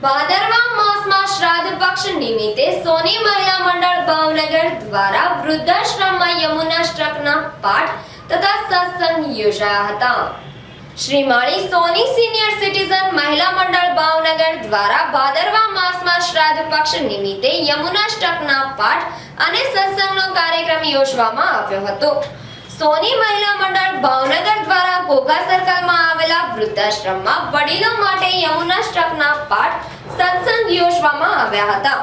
ભાદરવા માસમાં શ્રાદ્ધ પક્ષ નિમિત્તે સોની મહિલા મંડળ ભાવનગર દ્વારા વૃદ્ધાશ્રમમાં યમુનાષ્ટકના પાઠ તથા સત્સંગ યોજાયા હતા। શ્રી માળી સોની સિનિયર સિટીઝન મહિલા મંડળ ભાવનગર દ્વારા ભાદરવા માસમાં શ્રાદ્ધ પક્ષ નિમિત્તે યમુનાષ્ટકના પાઠ અને સત્સંગનો કાર્યક્રમ યોજવામાં આવ્યો હતો। સોની મહિલા મંડળ ભાવનગર દ્વારા ઘોઘા સર્કલમાં આવેલા વૃદ્ધાશ્રમમાં વડીલો માટે યમુનાષ્ટકના પાઠ સત્સંગ યોજવામાં આવ્યા હતા।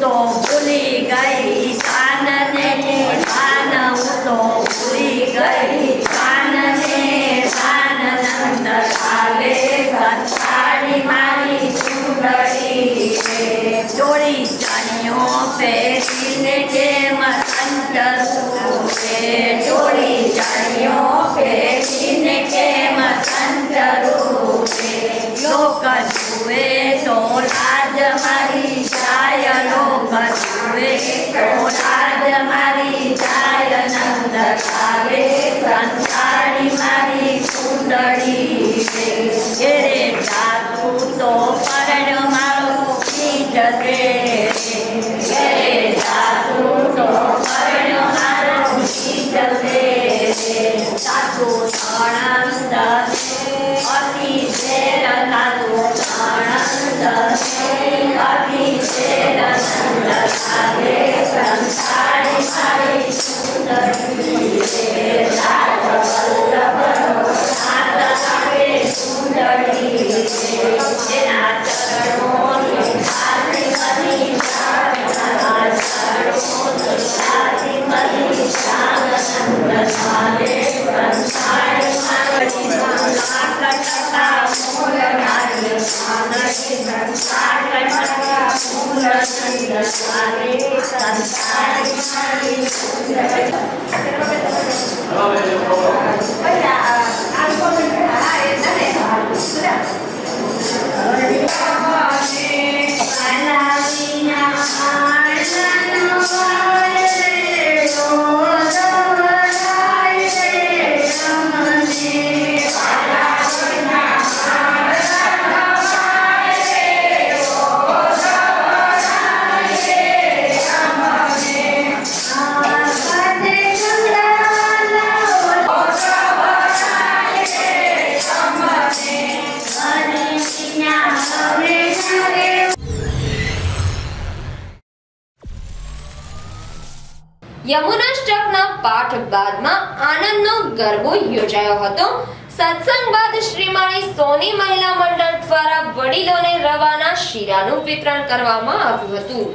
तो भूली गई कानने कान तो भूली गई कानने कान नंद काले कंसारी मारी सुंदरी जोड़ी चनियों पे सीने के मसंत रूपे जोड़ी चनियों पे सीने के मसंत रूपे लोक जुए तो लाज मारी जाय लोक जुए तो लाज मारी जाय नंद काले संसारी मारी सुंदरी रे जातू तो परण मारो कीज रे जातू तो परण मारो कीज रे सातू आनंद अति शेर सातू आनंद अति शेर नंद काले संसारी मारी सुंदरी सात वल्लभ सात आगे सुंदरी तेरा चरणों की आरती करी चरणों की आरती करी नंद काले संसारी मारी कटका मूल नारी संसार कटका मूल नंद काले संसारी मारी सुंदरी યમુનાષ્ટકના પાઠ બાદમાં આનંદનો ગરબો યોજાયો હતો। સત્સંગ બાદ શ્રી માળી સોની મહિલા મંડળ દ્વારા વડીલોને રવાના શીરાનું વિતરણ કરવામાં આવ્યું હતું।